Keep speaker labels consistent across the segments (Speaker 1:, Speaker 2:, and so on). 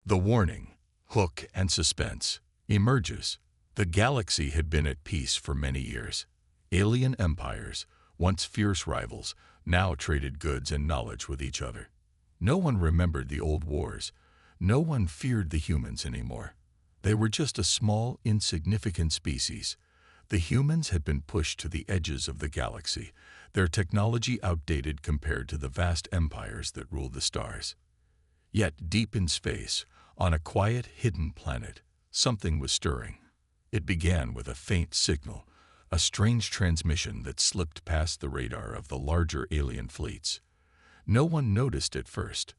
Speaker 1: The warning, hook and suspense, emerges. The galaxy had been at peace for many years. Alien empires, once fierce rivals, now traded goods and knowledge with each other. No one remembered the old wars. No one feared the humans anymore. They were just a small, insignificant species. The humans had been pushed to the edges of the galaxy, their technology outdated compared to the vast empires that ruled the stars. Yet deep in space, on a quiet, hidden planet, something was stirring. It began with a faint signal, a strange transmission that slipped past the radar of the larger alien fleets. No one noticed at first.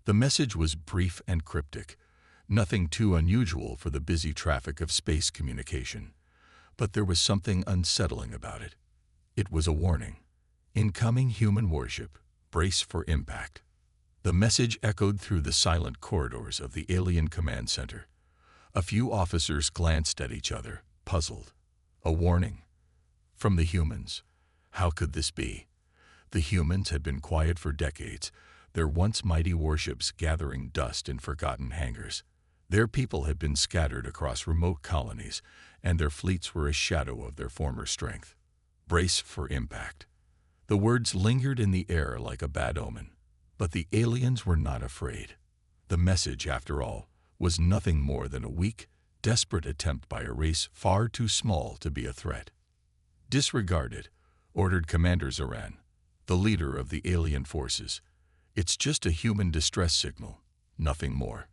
Speaker 1: The message was brief and cryptic, nothing too unusual for the busy traffic of space communication. But there was something unsettling about it. It was a warning. Incoming human warship, brace for impact. The message echoed through the silent corridors of the alien command center. A few officers glanced at each other, puzzled. A warning? From the humans. How could this be? The humans had been quiet for decades, their once mighty warships gathering dust in forgotten hangars. Their people had been scattered across remote colonies, and their fleets were a shadow of their former strength. Brace for impact. The words lingered in the air like a bad omen. But the aliens were not afraid. The message, after all, was nothing more than a weak, desperate attempt by a race far too small to be a threat. Disregard it, ordered Commander Zoran, the leader of the alien forces. It's just a human distress signal, nothing more.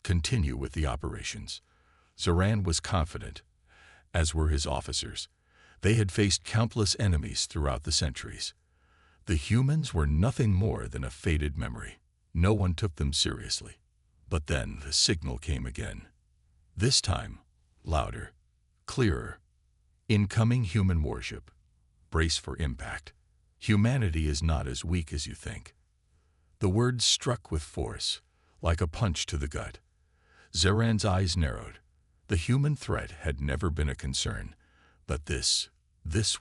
Speaker 1: Continue with the operations. Zoran was confident, as were his officers. They had faced countless enemies throughout the centuries. The humans were nothing more than a faded memory. No one took them seriously. But then the signal came again. This time, louder, clearer. Incoming human warship. Brace for impact. Humanity is not as weak as you think. The words struck with force, like a punch to the gut. Zoran's eyes narrowed. The human threat had never been a concern. But this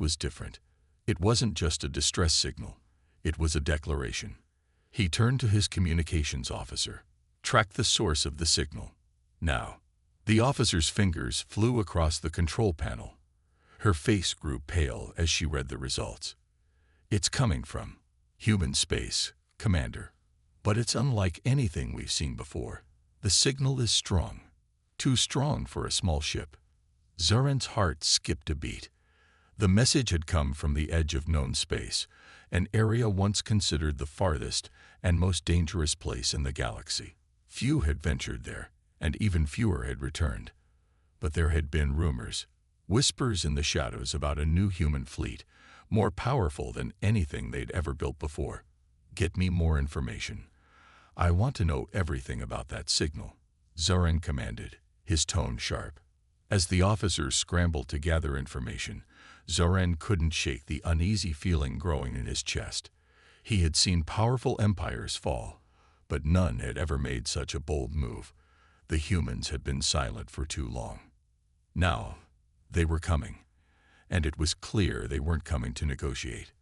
Speaker 1: was different. It wasn't just a distress signal. It was a declaration. He turned to his communications officer. Track the source of the signal. Now. The officer's fingers flew across the control panel. Her face grew pale as she read the results. It's coming from human space, Commander. But it's unlike anything we've seen before. The signal is strong. Too strong for a small ship. Zoran's heart skipped a beat. The message had come from the edge of known space, an area once considered the farthest and most dangerous place in the galaxy. Few had ventured there, and even fewer had returned. But there had been rumors, whispers in the shadows about a new human fleet, more powerful than anything they'd ever built before. Get me more information. I want to know everything about that signal, Zoran commanded, his tone sharp. As the officers scrambled to gather information, Zoran couldn't shake the uneasy feeling growing in his chest. He had seen powerful empires fall, but none had ever made such a bold move. The humans had been silent for too long. Now, they were coming, and it was clear they weren't coming to negotiate.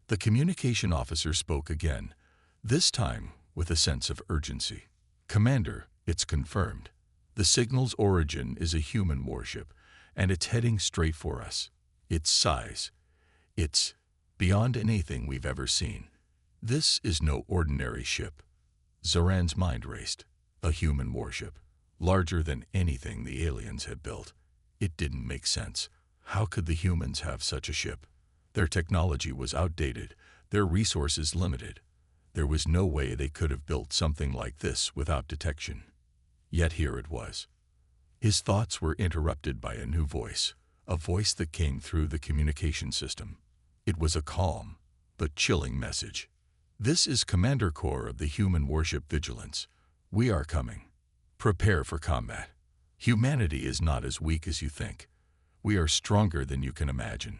Speaker 1: The communication officer spoke again, this time with a sense of urgency. Commander, it's confirmed. The signal's origin is a human warship, and it's heading straight for us. Its size, it's beyond anything we've ever seen. This is no ordinary ship. Zoran's mind raced. A human warship, larger than anything the aliens had built. It didn't make sense. How could the humans have such a ship? Their technology was outdated, their resources limited. There was no way they could have built something like this without detection. Yet here it was. His thoughts were interrupted by a new voice, a voice that came through the communication system. It was a calm, but chilling message. This is Commander Corps of the Human Warship Vigilance. We are coming. Prepare for combat. Humanity is not as weak as you think. We are stronger than you can imagine.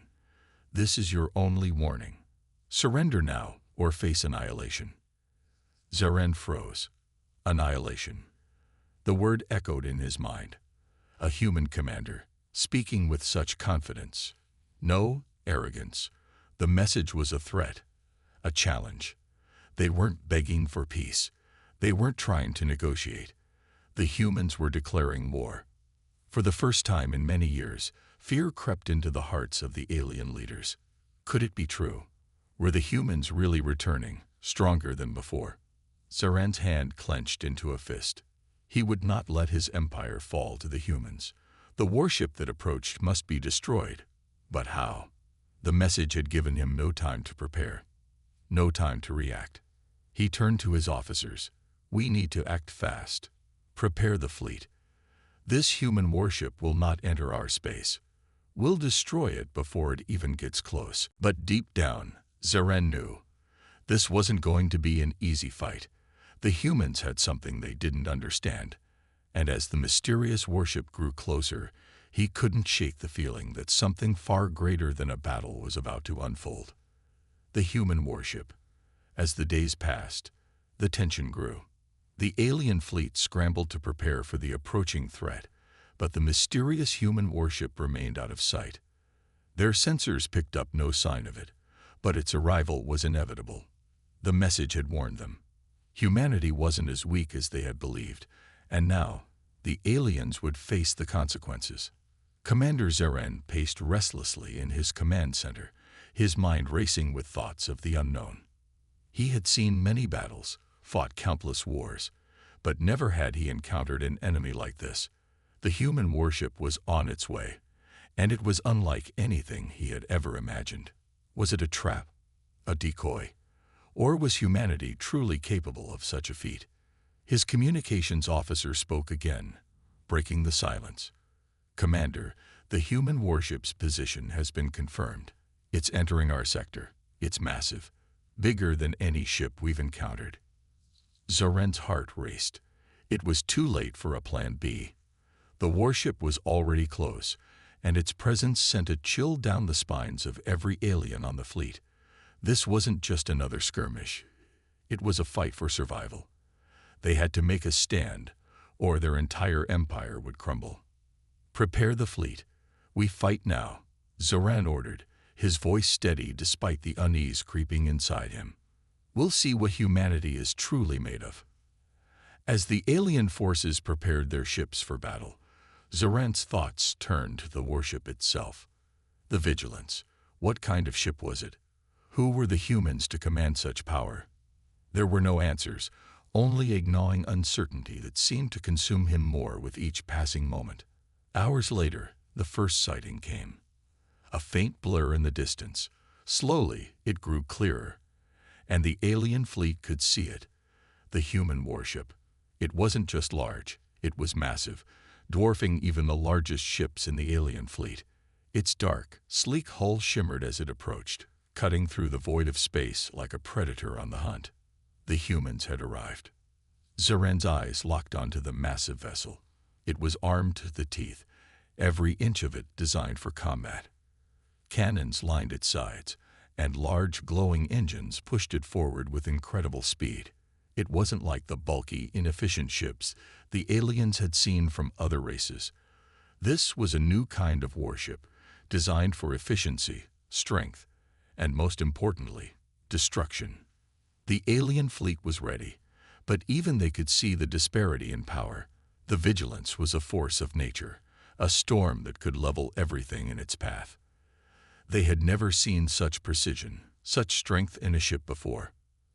Speaker 1: This is your only warning. Surrender now or face annihilation. Zoran froze. Annihilation. The word echoed in his mind. A human commander, speaking with such confidence. No arrogance. The message was a threat, a challenge. They weren't begging for peace. They weren't trying to negotiate. The humans were declaring war. For the first time in many years, fear crept into the hearts of the alien leaders. Could it be true? Were the humans really returning, stronger than before? Zaren's hand clenched into a fist. He would not let his empire fall to the humans. The warship that approached must be destroyed. But how? The message had given him no time to prepare, no time to react. He turned to his officers. We need to act fast. Prepare the fleet. This human warship will not enter our space. We'll destroy it before it even gets close. But deep down, Zaren knew this wasn't going to be an easy fight. The humans had something they didn't understand, and as the mysterious warship grew closer, he couldn't shake the feeling that something far greater than a battle was about to unfold. The human warship. As the days passed, the tension grew. The alien fleet scrambled to prepare for the approaching threat, but the mysterious human warship remained out of sight. Their sensors picked up no sign of it, but its arrival was inevitable. The message had warned them. Humanity wasn't as weak as they had believed, and now the aliens would face the consequences. Commander Zaren paced restlessly in his command center, his mind racing with thoughts of the unknown. He had seen many battles, fought countless wars, but never had he encountered an enemy like this. The human warship was on its way, and it was unlike anything he had ever imagined. Was it a trap, a decoy, or was humanity truly capable of such a feat? His communications officer spoke again, breaking the silence. Commander, the human warship's position has been confirmed. It's entering our sector. It's massive, bigger than any ship we've encountered. Zaren's heart raced. It was too late for a plan B. The warship was already close, and its presence sent a chill down the spines of every alien on the fleet. This wasn't just another skirmish. It was a fight for survival. They had to make a stand, or their entire empire would crumble. Prepare the fleet. We fight now, Zaren ordered, his voice steady despite the unease creeping inside him. We'll see what humanity is truly made of. As the alien forces prepared their ships for battle, Zaren's thoughts turned to the warship itself. The Vigilance. What kind of ship was it? Who were the humans to command such power? There were no answers, only a gnawing uncertainty that seemed to consume him more with each passing moment. Hours later, the first sighting came. A faint blur in the distance. Slowly, it grew clearer, and the alien fleet could see it. The human warship. It wasn't just large, it was massive, dwarfing even the largest ships in the alien fleet. Its dark, sleek hull shimmered as it approached, cutting through the void of space like a predator on the hunt. The humans had arrived. Zaren's eyes locked onto the massive vessel. It was armed to the teeth, every inch of it designed for combat. Cannons lined its sides, and large glowing engines pushed it forward with incredible speed. It wasn't like the bulky, inefficient ships the aliens had seen from other races. This was a new kind of warship, designed for efficiency, strength, and most importantly, destruction. The alien fleet was ready, but even they could see the disparity in power. The Vigilance was a force of nature, a storm that could level everything in its path. They had never seen such precision, such strength in a ship before.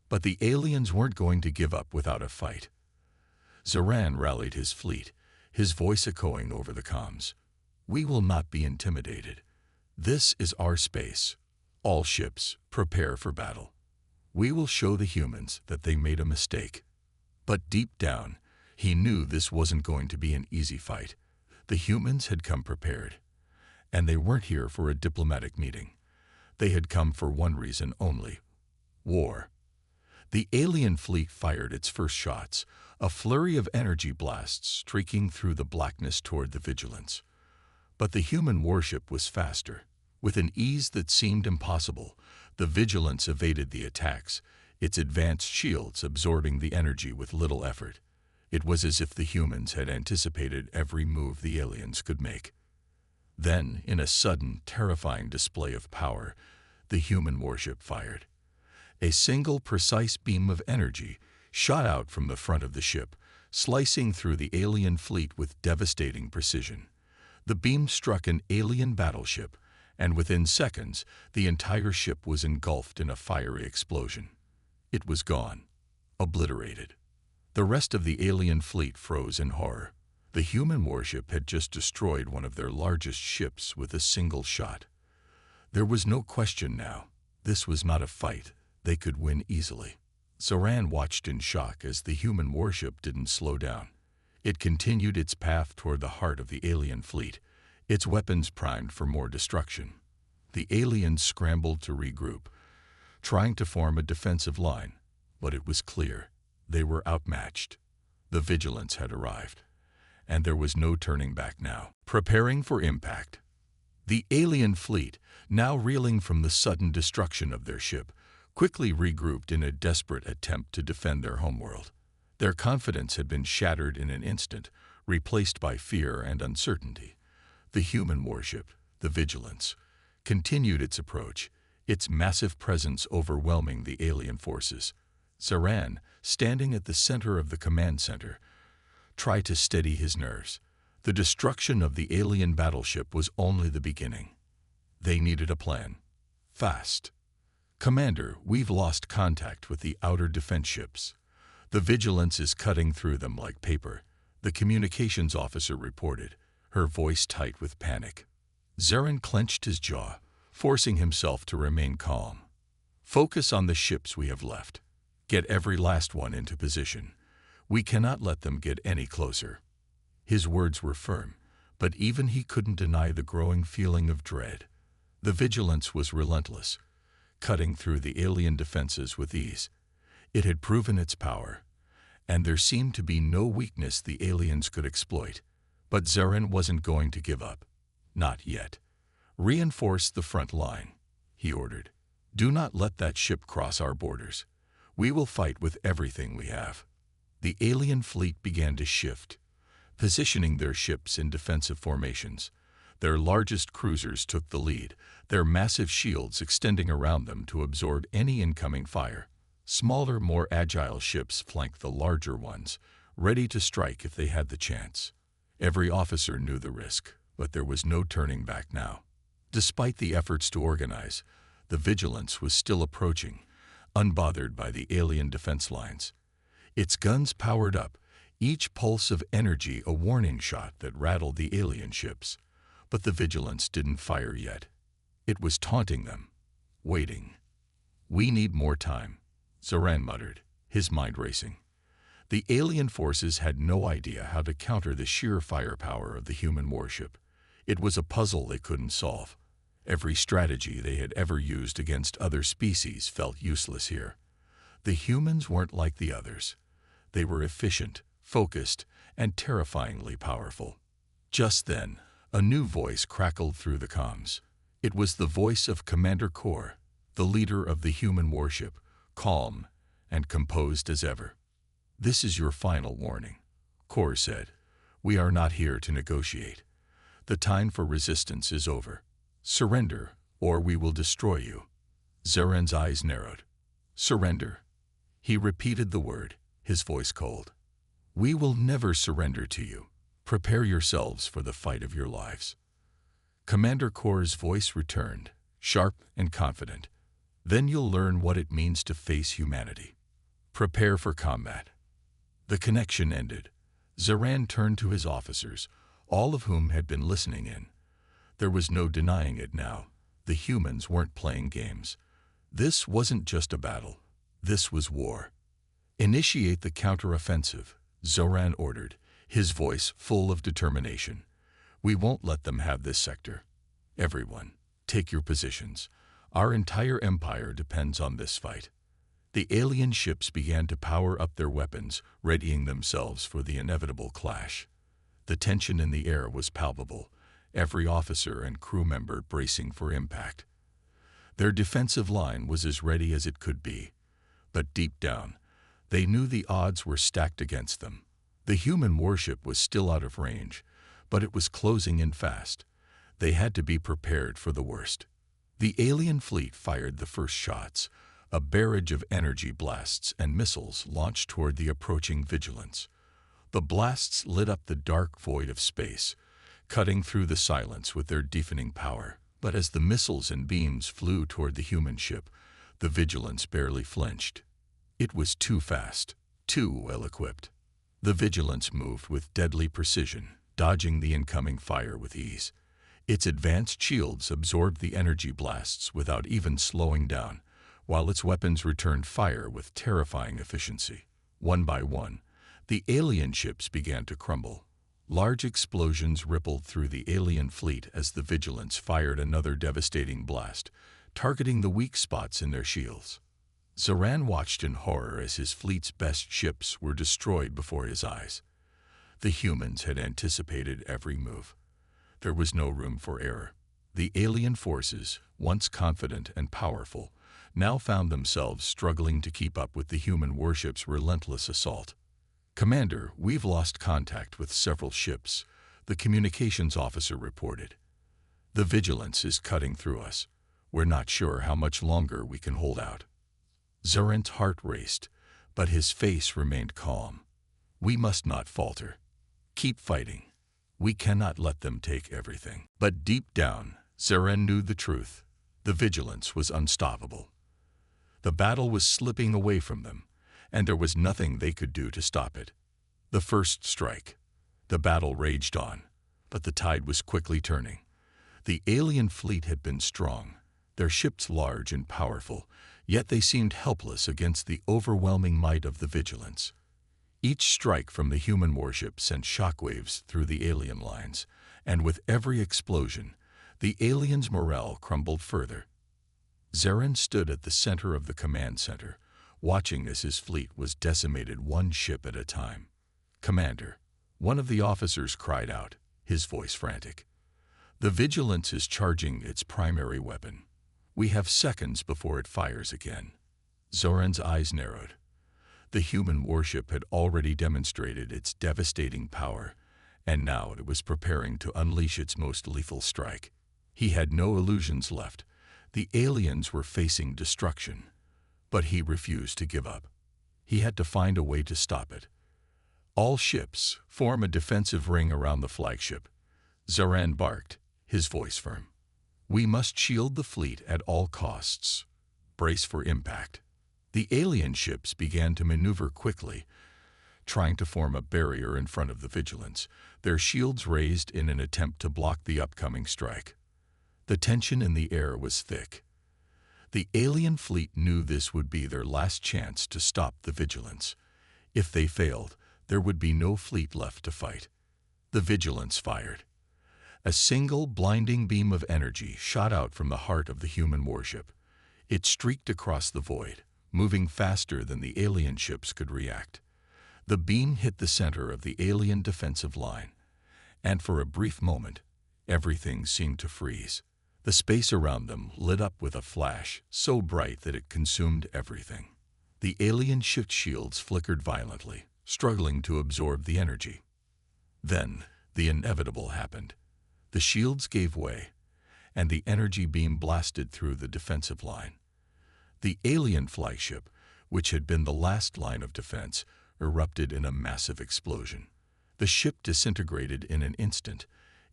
Speaker 1: But the aliens weren't going to give up without a fight. Zaren rallied his fleet, his voice echoing over the comms. We will not be intimidated. This is our space. All ships, prepare for battle. We will show the humans that they made a mistake. But deep down, he knew this wasn't going to be an easy fight. The humans had come prepared, and they weren't here for a diplomatic meeting. They had come for one reason only: war. The alien fleet fired its first shots, a flurry of energy blasts streaking through the blackness toward the Vigilance. But the human warship was faster. With an ease that seemed impossible, the Vigilance evaded the attacks, its advanced shields absorbing the energy with little effort. It was as if the humans had anticipated every move the aliens could make. Then, in a sudden, terrifying display of power, the human warship fired. A single precise beam of energy shot out from the front of the ship, slicing through the alien fleet with devastating precision. The beam struck an alien battleship, and within seconds, the entire ship was engulfed in a fiery explosion. It was gone, obliterated. The rest of the alien fleet froze in horror. The human warship had just destroyed one of their largest ships with a single shot. There was no question now. This was not a fight they could win easily. Zoran watched in shock as the human warship didn't slow down. It continued its path toward the heart of the alien fleet, its weapons primed for more destruction. The aliens scrambled to regroup, trying to form a defensive line, but it was clear they were outmatched. The vigilance had arrived, and there was no turning back now. Preparing for impact. The alien fleet, now reeling from the sudden destruction of their ship, quickly regrouped in a desperate attempt to defend their homeworld. Their confidence had been shattered in an instant, replaced by fear and uncertainty. The human warship, the Vigilance, continued its approach, its massive presence overwhelming the alien forces. Zoran, standing at the center of the command center, tried to steady his nerves. The destruction of the alien battleship was only the beginning. They needed a plan. Fast. "Commander, we've lost contact with the outer defense ships. The Vigilance is cutting through them like paper," the communications officer reported, her voice tight with panic. Zoran clenched his jaw, forcing himself to remain calm. "Focus on the ships we have left. Get every last one into position. We cannot let them get any closer." His words were firm, but even he couldn't deny the growing feeling of dread. The Vigilance was relentless, cutting through the alien defenses with ease. It had proven its power, and there seemed to be no weakness the aliens could exploit. But Zoran wasn't going to give up. Not yet. "Reinforce the front line," he ordered. "Do not let that ship cross our borders. We will fight with everything we have." The alien fleet began to shift, positioning their ships in defensive formations. Their largest cruisers took the lead, their massive shields extending around them to absorb any incoming fire. Smaller, more agile ships flanked the larger ones, ready to strike if they had the chance. Every officer knew the risk, but there was no turning back now. Despite the efforts to organize, the Vigilance was still approaching, unbothered by the alien defense lines. Its guns powered up, each pulse of energy a warning shot that rattled the alien ships. But the Vigilance didn't fire yet. It was taunting them, waiting. "We need more time," Zoran muttered, his mind racing. The alien forces had no idea how to counter the sheer firepower of the human warship. It was a puzzle they couldn't solve. Every strategy they had ever used against other species felt useless here. The humans weren't like the others. They were efficient, focused, and terrifyingly powerful. Just then, a new voice crackled through the comms. It was the voice of Commander Kor, the leader of the human warship, calm and composed as ever. "This is your final warning," Kor said. "We are not here to negotiate. The time for resistance is over. Surrender, or we will destroy you." Zoran's eyes narrowed. "Surrender." He repeated the word, his voice cold. "We will never surrender to you. Prepare yourselves for the fight of your lives." Commander Kor's voice returned, sharp and confident. "Then you'll learn what it means to face humanity. Prepare for combat." The connection ended. Zoran turned to his officers, all of whom had been listening in. There was no denying it now. The humans weren't playing games. This wasn't just a battle. This was war. "Initiate the counteroffensive," Zoran ordered, his voice full of determination. "We won't let them have this sector. Everyone, take your positions. Our entire empire depends on this fight." The alien ships began to power up their weapons, readying themselves for the inevitable clash. The tension in the air was palpable, every officer and crew member bracing for impact. Their defensive line was as ready as it could be, but deep down, they knew the odds were stacked against them. The human warship was still out of range, but it was closing in fast. They had to be prepared for the worst. The alien fleet fired the first shots, a barrage of energy blasts and missiles launched toward the approaching Vigilance. The blasts lit up the dark void of space, cutting through the silence with their deafening power. But as the missiles and beams flew toward the human ship, the Vigilance barely flinched. It was too fast, too well-equipped. The Vigilance moved with deadly precision, dodging the incoming fire with ease. Its advanced shields absorbed the energy blasts without even slowing down, while its weapons returned fire with terrifying efficiency. One by one, the alien ships began to crumble. Large explosions rippled through the alien fleet as the Vigilance fired another devastating blast, targeting the weak spots in their shields. Zoran watched in horror as his fleet's best ships were destroyed before his eyes. The humans had anticipated every move. There was no room for error. The alien forces, once confident and powerful, now found themselves struggling to keep up with the human warship's relentless assault. "Commander, we've lost contact with several ships," the communications officer reported. "The Vigilance is cutting through us. We're not sure how much longer we can hold out." Zoran's heart raced, but his face remained calm. "We must not falter. Keep fighting. We cannot let them take everything." But deep down, Zoran knew the truth. The Vigilance was unstoppable. The battle was slipping away from them, and there was nothing they could do to stop it. The first strike. The battle raged on, but the tide was quickly turning. The alien fleet had been strong, their ships large and powerful, yet they seemed helpless against the overwhelming might of the Vigilance. Each strike from the human warship sent shockwaves through the alien lines, and with every explosion, the aliens' morale crumbled further. Zoran stood at the center of the command center, watching as his fleet was decimated one ship at a time. "Commander," one of the officers cried out, his voice frantic. "The Vigilance is charging its primary weapon. We have seconds before it fires again." Zoran's eyes narrowed. The human warship had already demonstrated its devastating power, and now it was preparing to unleash its most lethal strike. He had no illusions left. The aliens were facing destruction, but he refused to give up. He had to find a way to stop it. "All ships, form a defensive ring around the flagship," Zoran barked, his voice firm. "We must shield the fleet at all costs. Brace for impact." The alien ships began to maneuver quickly, trying to form a barrier in front of the Vigilance, their shields raised in an attempt to block the upcoming strike. The tension in the air was thick. The alien fleet knew this would be their last chance to stop the Vigilance. If they failed, there would be no fleet left to fight. The Vigilance fired. A single blinding beam of energy shot out from the heart of the human warship. It streaked across the void, moving faster than the alien ships could react. The beam hit the center of the alien defensive line, and for a brief moment, everything seemed to freeze. The space around them lit up with a flash so bright that it consumed everything. The alien ship shields flickered violently, struggling to absorb the energy. Then, the inevitable happened. The shields gave way, and the energy beam blasted through the defensive line. The alien flagship, which had been the last line of defense, erupted in a massive explosion. The ship disintegrated in an instant,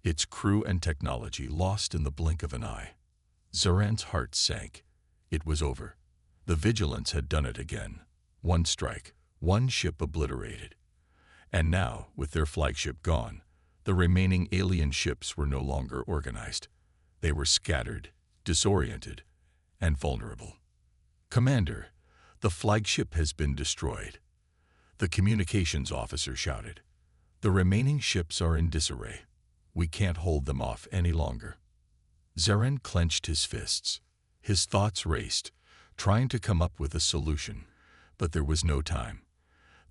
Speaker 1: its crew and technology lost in the blink of an eye. Zoran's heart sank. It was over. The Vigilance had done it again. One strike, one ship obliterated. And now, with their flagship gone, the remaining alien ships were no longer organized. They were scattered, disoriented, and vulnerable. "Commander, the flagship has been destroyed," the communications officer shouted. "The remaining ships are in disarray. We can't hold them off any longer." Zoran clenched his fists. His thoughts raced, trying to come up with a solution, but there was no time.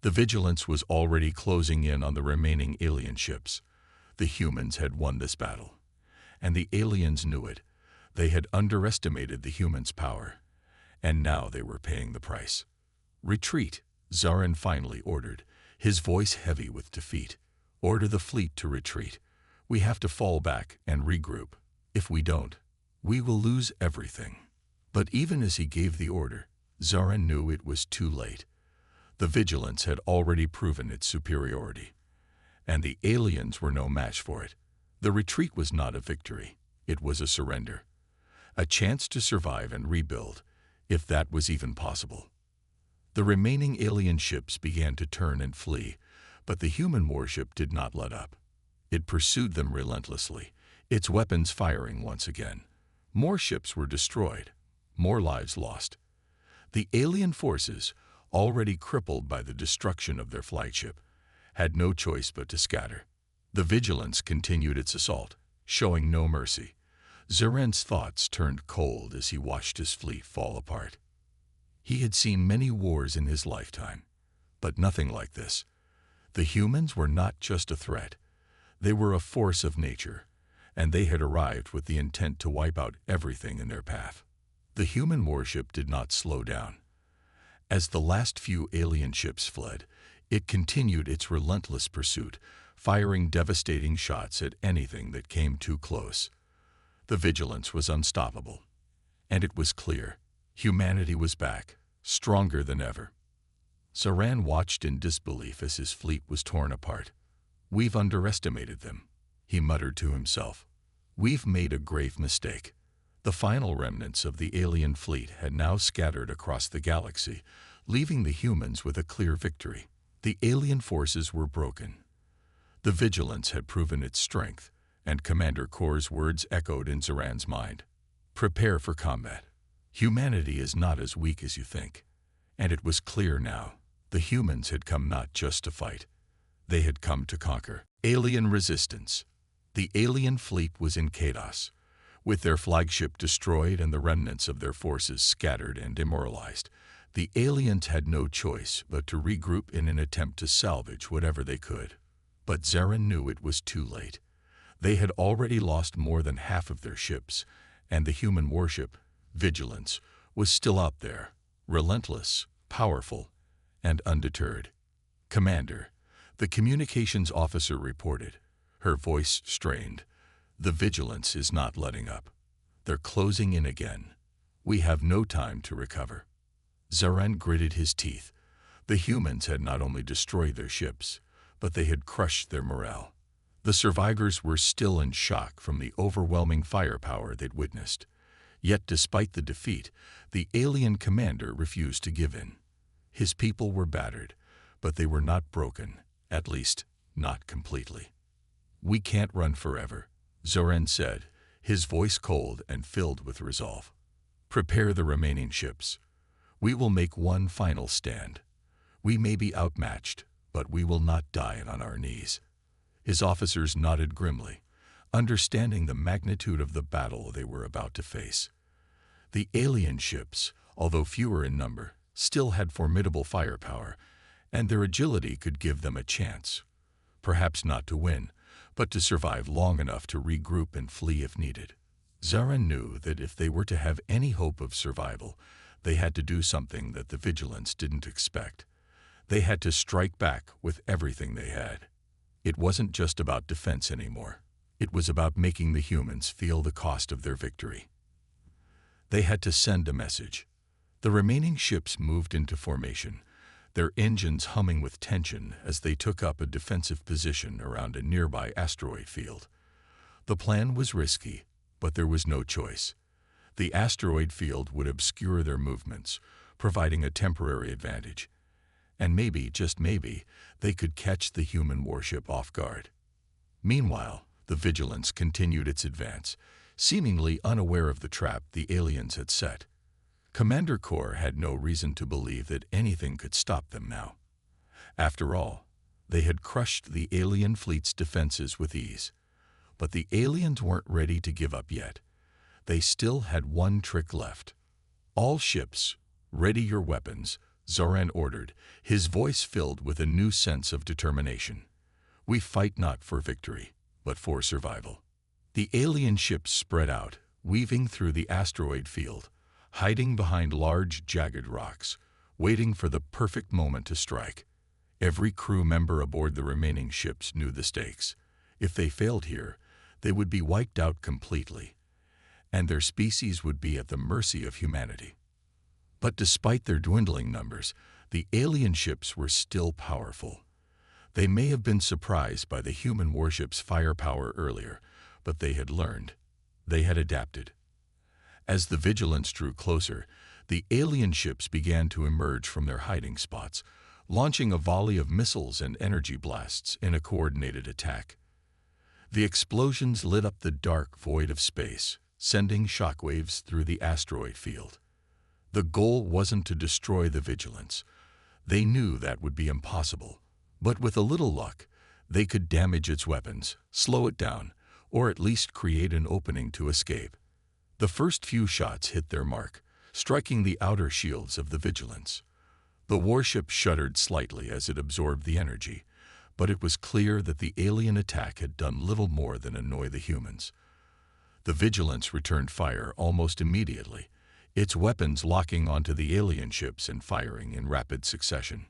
Speaker 1: The Vigilance was already closing in on the remaining alien ships. The humans had won this battle, and the aliens knew it. They had underestimated the humans' power, and now they were paying the price. "Retreat," Zoran finally ordered, his voice heavy with defeat. "Order the fleet to retreat. We have to fall back and regroup. If we don't, we will lose everything." But even as he gave the order, Zoran knew it was too late. The Vigilance had already proven its superiority, and the aliens were no match for it. The retreat was not a victory, it was a surrender. A chance to survive and rebuild, if that was even possible. The remaining alien ships began to turn and flee, but the human warship did not let up. It pursued them relentlessly, its weapons firing once again. More ships were destroyed, more lives lost. The alien forces, already crippled by the destruction of their flagship, had no choice but to scatter. The Vigilance continued its assault, showing no mercy. Zaren's thoughts turned cold as he watched his fleet fall apart. He had seen many wars in his lifetime, but nothing like this. The humans were not just a threat. They were a force of nature, and they had arrived with the intent to wipe out everything in their path. The human warship did not slow down. As the last few alien ships fled, it continued its relentless pursuit, firing devastating shots at anything that came too close. The Vigilance was unstoppable, and it was clear humanity was back, stronger than ever. Zaren watched in disbelief as his fleet was torn apart. "We've underestimated them," he muttered to himself. "We've made a grave mistake." The final remnants of the alien fleet had now scattered across the galaxy, leaving the humans with a clear victory. The alien forces were broken. The Vigilance had proven its strength, and Commander Kor's words echoed in Zaren's mind. "Prepare for combat. Humanity is not as weak as you think." And it was clear now. The humans had come not just to fight. They had come to conquer. Alien resistance. The alien fleet was in chaos, with their flagship destroyed and the remnants of their forces scattered and demoralized. The aliens had no choice but to regroup in an attempt to salvage whatever they could. But Zaren knew it was too late. They had already lost more than half of their ships, and the human warship, Vigilance, was still out there, relentless, powerful, and undeterred. "Commander," the communications officer reported, her voice strained, "the Vigilance is not letting up. They're closing in again. We have no time to recover." Zaren gritted his teeth. The humans had not only destroyed their ships, but they had crushed their morale. The survivors were still in shock from the overwhelming firepower they'd witnessed. Yet despite the defeat, the alien commander refused to give in. His people were battered, but they were not broken, at least not completely. "We can't run forever," Zaren said, his voice cold and filled with resolve. "Prepare the remaining ships. We will make one final stand. We may be outmatched, but we will not die on our knees." His officers nodded grimly, understanding the magnitude of the battle they were about to face. The alien ships, although fewer in number, still had formidable firepower, and their agility could give them a chance. Perhaps not to win, but to survive long enough to regroup and flee if needed. Zaren knew that if they were to have any hope of survival, they had to do something that the Vigilance didn't expect. They had to strike back with everything they had. It wasn't just about defense anymore. It was about making the humans feel the cost of their victory. They had to send a message. The remaining ships moved into formation, their engines humming with tension as they took up a defensive position around a nearby asteroid field. The plan was risky, but there was no choice. The asteroid field would obscure their movements, providing a temporary advantage. And maybe, just maybe, they could catch the human warship off guard. Meanwhile, the Vigilance continued its advance, seemingly unaware of the trap the aliens had set. Commander Kor had no reason to believe that anything could stop them now. After all, they had crushed the alien fleet's defenses with ease. But the aliens weren't ready to give up yet. They still had one trick left. "All ships, ready your weapons," Zaren ordered, his voice filled with a new sense of determination. "We fight not for victory, but for survival." The alien ships spread out, weaving through the asteroid field, hiding behind large, jagged rocks, waiting for the perfect moment to strike. Every crew member aboard the remaining ships knew the stakes. If they failed here, they would be wiped out completely, and their species would be at the mercy of humanity. But despite their dwindling numbers, The alien ships were still powerful. They may have been surprised by the human warship's firepower earlier, but they had learned. They had adapted. As the vigilance drew closer, the alien ships began to emerge from their hiding spots, launching a volley of missiles and energy blasts in a coordinated attack. The explosions lit up the dark void of space, sending shockwaves through the asteroid field. The goal wasn't to destroy the vigilance. They knew that would be impossible. But with a little luck, they could damage its weapons, slow it down, or at least create an opening to escape. The first few shots hit their mark, striking the outer shields of the vigilance. The warship shuddered slightly as it absorbed the energy, but it was clear that the alien attack had done little more than annoy the humans. The vigilance returned fire almost immediately, its weapons locking onto the alien ships and firing in rapid succession.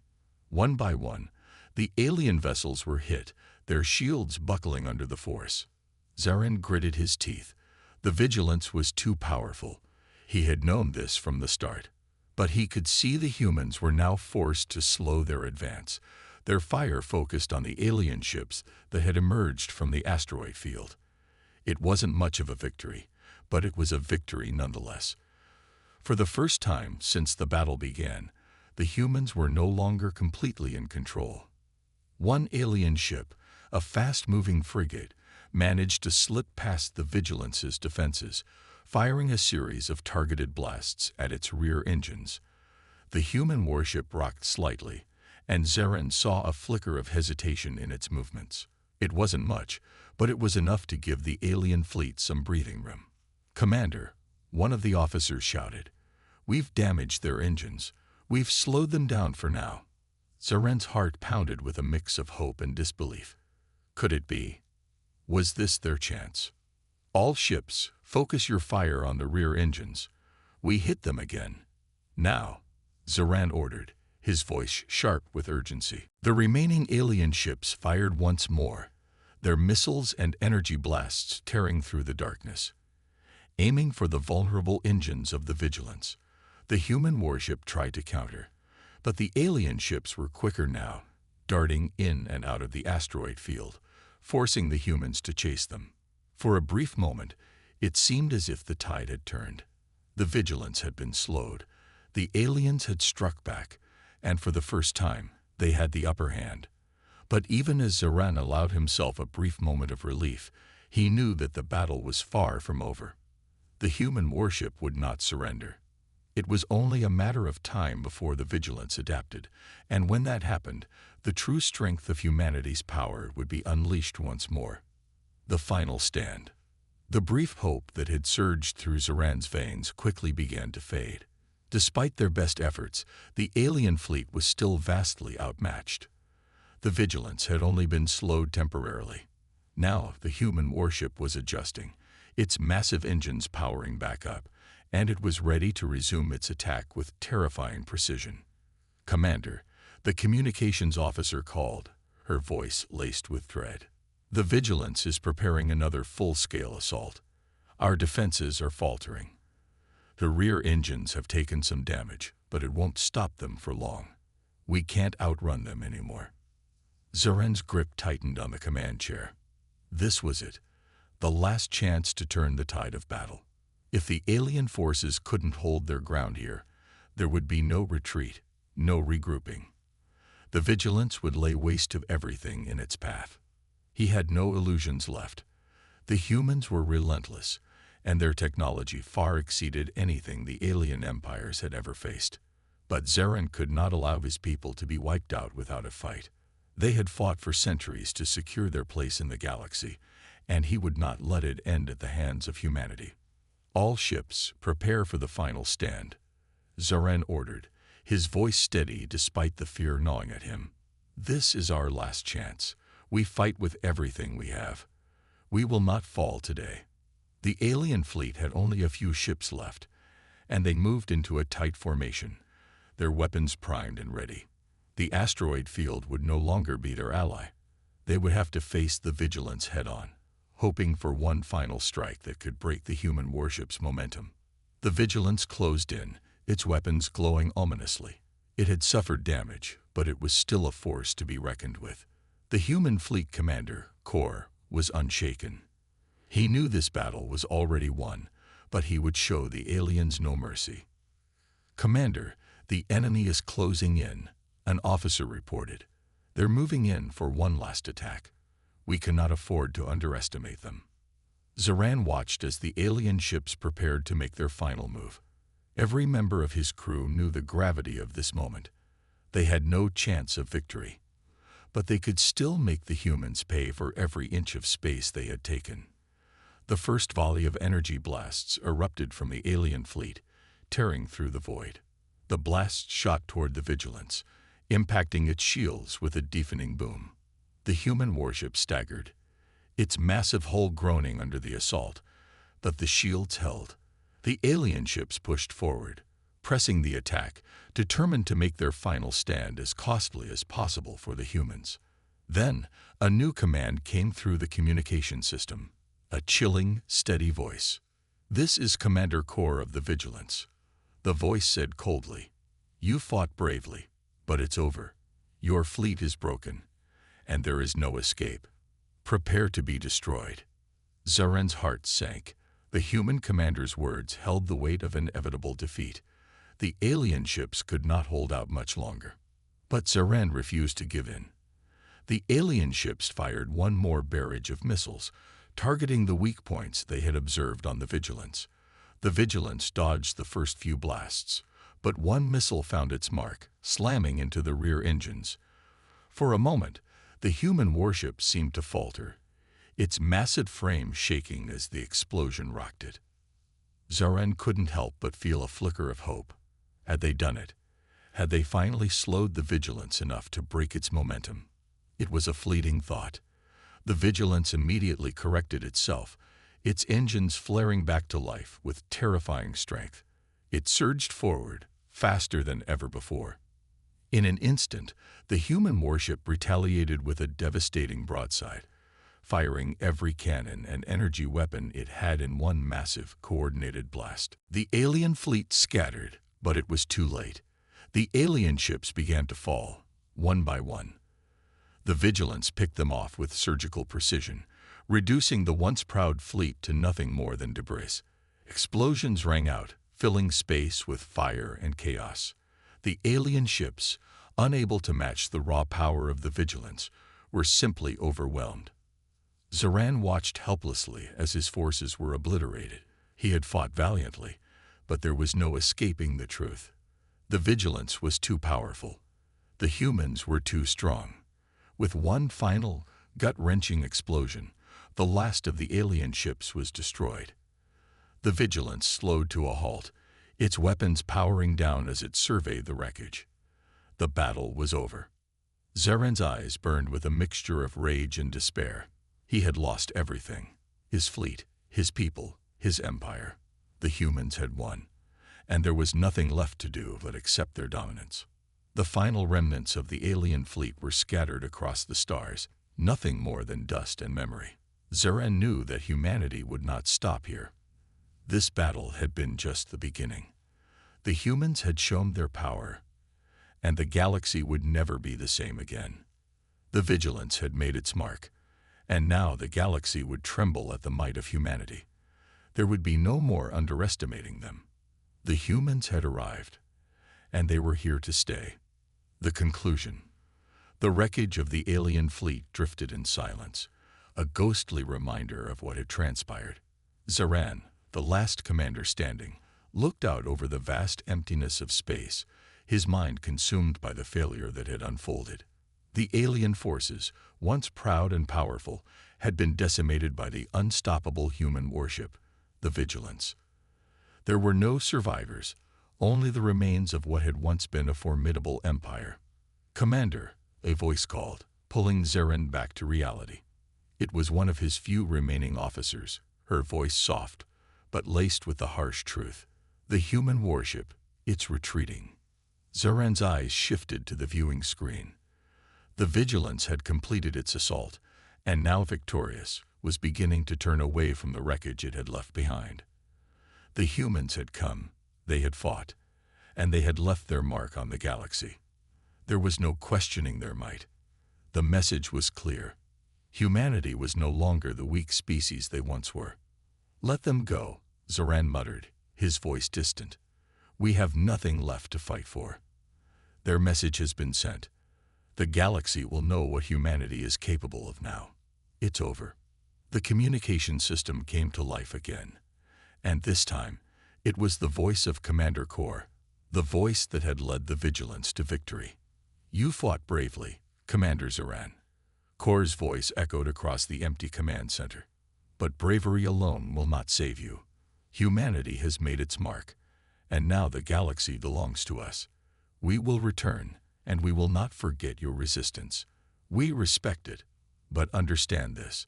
Speaker 1: One by one, the alien vessels were hit, their shields buckling under the force. Zaran gritted his teeth. The vigilance was too powerful. He had known this from the start. But he could see the humans were now forced to slow their advance, their fire focused on the alien ships that had emerged from the asteroid field. It wasn't much of a victory, but it was a victory nonetheless. For the first time since the battle began, the humans were no longer completely in control. One alien ship, a fast-moving frigate, managed to slip past the Vigilance's defenses, firing a series of targeted blasts at its rear engines. The human warship rocked slightly, and Zaran saw a flicker of hesitation in its movements. It wasn't much, but it was enough to give the alien fleet some breathing room. "Commander," one of the officers shouted, "we've damaged their engines. We've slowed them down for now." Zaran's heart pounded with a mix of hope and disbelief. Could it be? Was this their chance? "All ships, focus your fire on the rear engines. We hit them again. Now," Zaran ordered, his voice sharp with urgency. The remaining alien ships fired once more, their missiles and energy blasts tearing through the darkness. Aiming for the vulnerable engines of the Vigilance, the human warship tried to counter. But the alien ships were quicker now, darting in and out of the asteroid field, forcing the humans to chase them. For a brief moment, it seemed as if the tide had turned. The Vigilance had been slowed. The aliens had struck back, and for the first time, they had the upper hand. But even as Zaran allowed himself a brief moment of relief, he knew that the battle was far from over. The human warship would not surrender. It was only a matter of time before the Vigilance adapted, and when that happened, the true strength of humanity's power would be unleashed once more. The final stand. The brief hope that had surged through Zaran's veins quickly began to fade. Despite their best efforts, the alien fleet was still vastly outmatched. The Vigilance had only been slowed temporarily. Now the human warship was adjusting, its massive engines powering back up, and it was ready to resume its attack with terrifying precision. "Commander," the communications officer called, her voice laced with dread. "The Vigilance is preparing another full-scale assault. Our defenses are faltering. The rear engines have taken some damage, but it won't stop them for long. We can't outrun them anymore." Zaran's grip tightened on the command chair. This was it, the last chance to turn the tide of battle. If the alien forces couldn't hold their ground here, there would be no retreat, no regrouping. The Vigilance would lay waste to everything in its path. He had no illusions left. The humans were relentless, and their technology far exceeded anything the alien empires had ever faced. But Zaran could not allow his people to be wiped out without a fight. They had fought for centuries to secure their place in the galaxy, and he would not let it end at the hands of humanity. "All ships, prepare for the final stand," Zaran ordered, his voice steady despite the fear gnawing at him. "This is our last chance. We fight with everything we have. We will not fall today." The alien fleet had only a few ships left, and they moved into a tight formation, their weapons primed and ready. The asteroid field would no longer be their ally. They would have to face the Vigilance head-on, hoping for one final strike that could break the human warship's momentum. The Vigilance closed in, its weapons glowing ominously, It had suffered damage, but it was still a force to be reckoned with. The human fleet commander, Kor, was unshaken. He knew this battle was already won, but he would show the aliens no mercy. "Commander, the enemy is closing in," an officer reported. "They're moving in for one last attack. We cannot afford to underestimate them." Zaran watched as the alien ships prepared to make their final move. Every member of his crew knew the gravity of this moment. They had no chance of victory, but they could still make the humans pay for every inch of space they had taken. The first volley of energy blasts erupted from the alien fleet, tearing through the void. The blasts shot toward the Vigilance, impacting its shields with a deafening boom. The human warship staggered, its massive hull groaning under the assault, but the shields held. The alien ships pushed forward, pressing the attack, determined to make their final stand as costly as possible for the humans. Then, a new command came through the communication system, a chilling, steady voice. "This is Commander Kor of the Vigilance." The voice said coldly, "You fought bravely, but it's over. Your fleet is broken, and there is no escape. Prepare to be destroyed." Zaren's heart sank. The human commander's words held the weight of inevitable defeat. The alien ships could not hold out much longer. But Zaren refused to give in. The alien ships fired one more barrage of missiles, targeting the weak points they had observed on the Vigilance. The Vigilance dodged the first few blasts, but one missile found its mark, slamming into the rear engines. For a moment, the human warship seemed to falter, its massive frame shaking as the explosion rocked it. Zaren couldn't help but feel a flicker of hope. Had they done it? Had they finally slowed the Vigilance enough to break its momentum? It was a fleeting thought. The Vigilance immediately corrected itself, its engines flaring back to life with terrifying strength. It surged forward, faster than ever before. In an instant, the human warship retaliated with a devastating broadside, firing every cannon and energy weapon it had in one massive, coordinated blast. The alien fleet scattered, but it was too late. The alien ships began to fall, one by one. The Vigilance picked them off with surgical precision, reducing the once proud fleet to nothing more than debris. Explosions rang out, filling space with fire and chaos. The alien ships, unable to match the raw power of the Vigilance, were simply overwhelmed. Zaran watched helplessly as his forces were obliterated. He had fought valiantly, but there was no escaping the truth. The Vigilance was too powerful. The humans were too strong. With one final, gut-wrenching explosion, the last of the alien ships was destroyed. The Vigilance slowed to a halt, its weapons powering down as it surveyed the wreckage. The battle was over. Zaren's eyes burned with a mixture of rage and despair. He had lost everything: his fleet, his people, his empire. The humans had won, and there was nothing left to do but accept their dominance. The final remnants of the alien fleet were scattered across the stars, nothing more than dust and memory. Zaren knew that humanity would not stop here. This battle had been just the beginning. The humans had shown their power, and the galaxy would never be the same again. The Vigilance had made its mark, and now the galaxy would tremble at the might of humanity. There would be no more underestimating them. The humans had arrived, and they were here to stay. The conclusion. The wreckage of the alien fleet drifted in silence, a ghostly reminder of what had transpired. Zaran, the last commander standing, looked out over the vast emptiness of space, his mind consumed by the failure that had unfolded. The alien forces, once proud and powerful, had been decimated by the unstoppable human warship, the Vigilance. There were no survivors, only the remains of what had once been a formidable empire. "Commander," a voice called, pulling Zaren back to reality. It was one of his few remaining officers, her voice soft, but laced with the harsh truth. "The human warship, it's retreating." Zaren's eyes shifted to the viewing screen. The Vigilance had completed its assault, and now victorious, was beginning to turn away from the wreckage it had left behind. The humans had come, they had fought, and they had left their mark on the galaxy. There was no questioning their might. The message was clear. Humanity was no longer the weak species they once were. "Let them go," Zoran muttered, his voice distant. "We have nothing left to fight for. Their message has been sent. The galaxy will know what humanity is capable of now. It's over." The communication system came to life again. And this time, it was the voice of Commander Kor, the voice that had led the Vigilance to victory. "You fought bravely, Commander Zoran." Kor's voice echoed across the empty command center. "But bravery alone will not save you. Humanity has made its mark, and now the galaxy belongs to us. We will return, and we will not forget your resistance. We respect it, but understand this.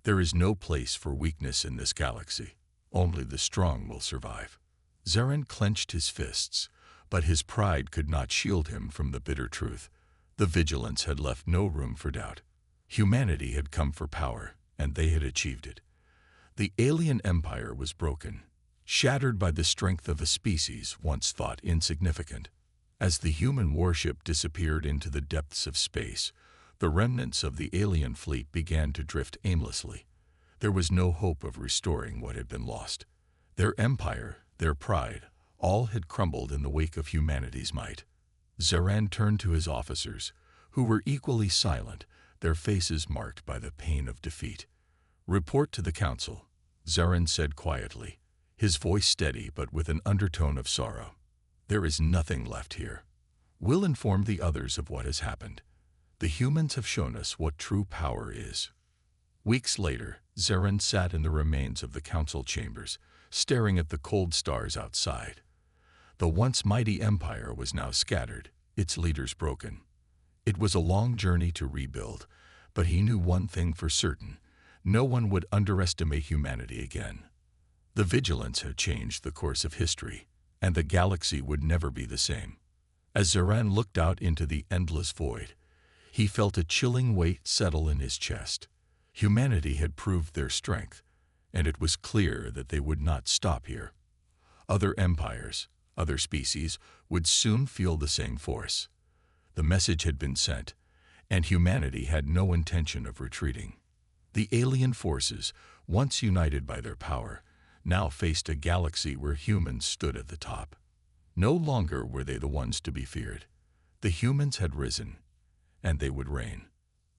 Speaker 1: There is no place for weakness in this galaxy. Only the strong will survive." Zoran clenched his fists, but his pride could not shield him from the bitter truth. The Vigilance had left no room for doubt. Humanity had come for power, and they had achieved it. The alien empire was broken, shattered by the strength of a species once thought insignificant. As the human warship disappeared into the depths of space, the remnants of the alien fleet began to drift aimlessly. There was no hope of restoring what had been lost. Their empire, their pride, all had crumbled in the wake of humanity's might. Zoran turned to his officers, who were equally silent, their faces marked by the pain of defeat. "Report to the council," Zoran said quietly, his voice steady but with an undertone of sorrow. "There is nothing left here. We'll inform the others of what has happened. The humans have shown us what true power is." Weeks later, Zoran sat in the remains of the council chambers, staring at the cold stars outside. The once mighty empire was now scattered, its leaders broken. It was a long journey to rebuild, but he knew one thing for certain: no one would underestimate humanity again. The Vigilance had changed the course of history, and the galaxy would never be the same. As Zoran looked out into the endless void, he felt a chilling weight settle in his chest. Humanity had proved their strength, and it was clear that they would not stop here. Other empires, other species, would soon feel the same force. The message had been sent, and humanity had no intention of retreating. The alien forces, once united by their power, now faced a galaxy where humans stood at the top. No longer were they the ones to be feared. The humans had risen, and they would reign.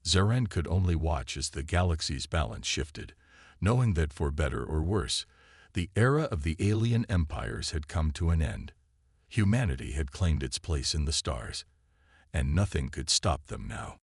Speaker 1: Zoran could only watch as the galaxy's balance shifted, knowing that for better or worse, the era of the alien empires had come to an end. Humanity had claimed its place in the stars, and nothing could stop them now.